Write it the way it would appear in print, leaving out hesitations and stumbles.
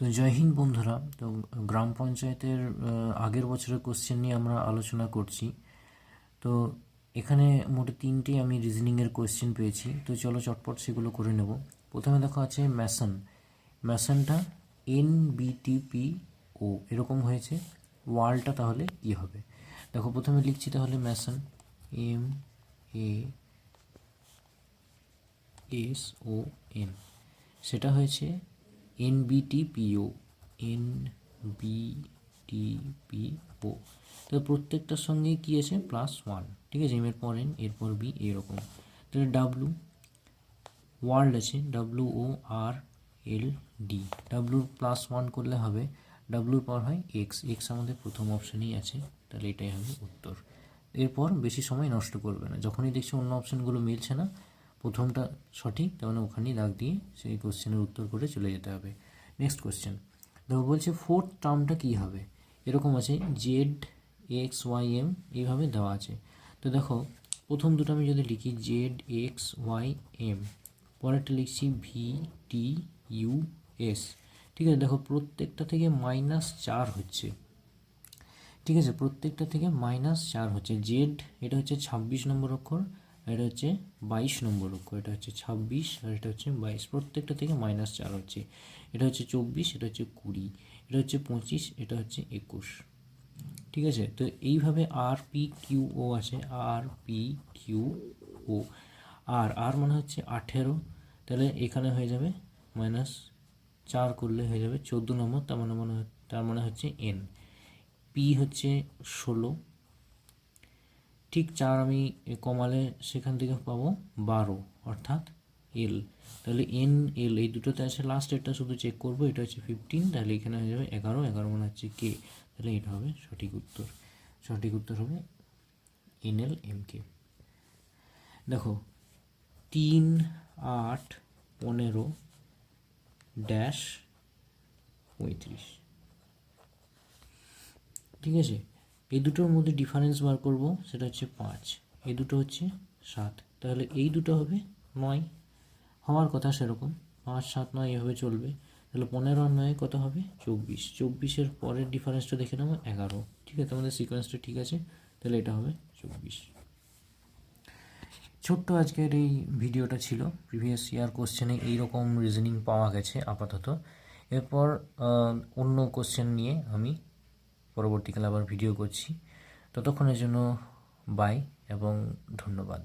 তো জয় হিন্দ বন্ধুরা। তো গ্রাম পঞ্চায়েতের আগের বছরের কোশ্চেন নিয়ে আমরা আলোচনা করছি। তো এখানে মোটে 3টে আমি রিজনিংয়ের কোশ্চেন পেয়েছি। তো চলো চটপট সেগুলো করে নেব। প্রথমে দেখো আছে ম্যাসন। ম্যাসনটা NBTPO এরকম হয়েছে। ওয়ার্ডটা তাহলে কী হবে? দেখো প্রথমে লিখছি তাহলে ম্যাসন MASON, সেটা হয়েছে NBTPO। তো প্রত্যেকটার সঙ্গে কী আছে? +1। ঠিক আছে, এর পর N, এরপর B, এরকম। তাহলে ডাব্লু ওয়ার্ল্ড আছে WORLD। ডাব্লুর +1 করলে হবে, ডাব্লুর পর হয় এক্স আমাদের প্রথম অপশানেই আছে, তাহলে এটাই হবে উত্তর। এরপর বেশি সময় নষ্ট করবে না, যখনই দেখছি অন্য অপশানগুলো মিলছে না, প্রথমটা সঠিক, তাহলে ওখানেই দাগ দিয়ে সেই কোশ্চেনের উত্তর করে চলে যেতে হবে। নেক্সট কোশ্চেন দেখো, বলছে ফোর্থ টার্মটা কী হবে? এরকম আছে ZXYM, এইভাবে দেওয়া আছে। তো দেখো প্রথম দুটো আমি যদি লিখি ZXYM, পরেরটা লিখছি VTUS। ঠিক আছে, দেখো প্রত্যেকটা থেকে -4 হচ্ছে। ঠিক আছে, প্রত্যেকটা থেকে -4 হচ্ছে। জেড এটা হচ্ছে 26 নম্বর অক্ষর, এটা হচ্ছে 22 নম্বর অক্ষর। এটা হচ্ছে 26 আর এটা হচ্ছে 22, প্রত্যেকটা থেকে -4 হচ্ছে। এটা হচ্ছে 24, এটা হচ্ছে 20, এটা হচ্ছে 25, এটা হচ্ছে 21। ঠিক আছে, তো এইভাবে RPQO আছে, RPQO। আর মানে হচ্ছে 18, তাহলে এখানে হয়ে যাবে -4 করলে হয়ে যাবে 14 নম্বর, তার মানে হচ্ছে N। পি হচ্ছে 16, ঠিক 4 আমি কমালে সেখান থেকে পাবো 12, অর্থাৎ L। তাহলে NL এই দুটোতে আছে, লাস্ট এটা শুধু চেক করবো, এটা হচ্ছে 15, তাহলে এখানে হয়ে যাবে 11 মানে হচ্ছে K। তাহলে এটা হবে সঠিক উত্তর। সঠিক উত্তর হবে NLMK। দেখো 3, 8, 15, -35। ঠিক আছে, এই দুটোর মধ্যে ডিফারেন্স বার করব, সেটা হচ্ছে 5, এই দুটো হচ্ছে 7, তাহলে এই দুটো হবে 9 হওয়ার কথা সেরকম। 5, 7, 9 এভাবে চলবে। তাহলে 15 আর 9 কত হবে? 24। 24-এর পরের ডিফারেন্সটা দেখে নেবো 11। ঠিক আছে, তোমাদের সিকোয়েন্সটা ঠিক আছে, তাহলে এটা হবে 24। ছোট্ট আজকের এই ভিডিওটা ছিল। প্রিভিয়াস ইয়ার কোশ্চেনে এইরকম রিজনিং পাওয়া গেছে আপাতত। এরপর অন্য কোশ্চেন নিয়ে আমি পরবর্তীকালে আবার ভিডিও করছি। ততক্ষণের জন্য বাই এবং ধন্যবাদ।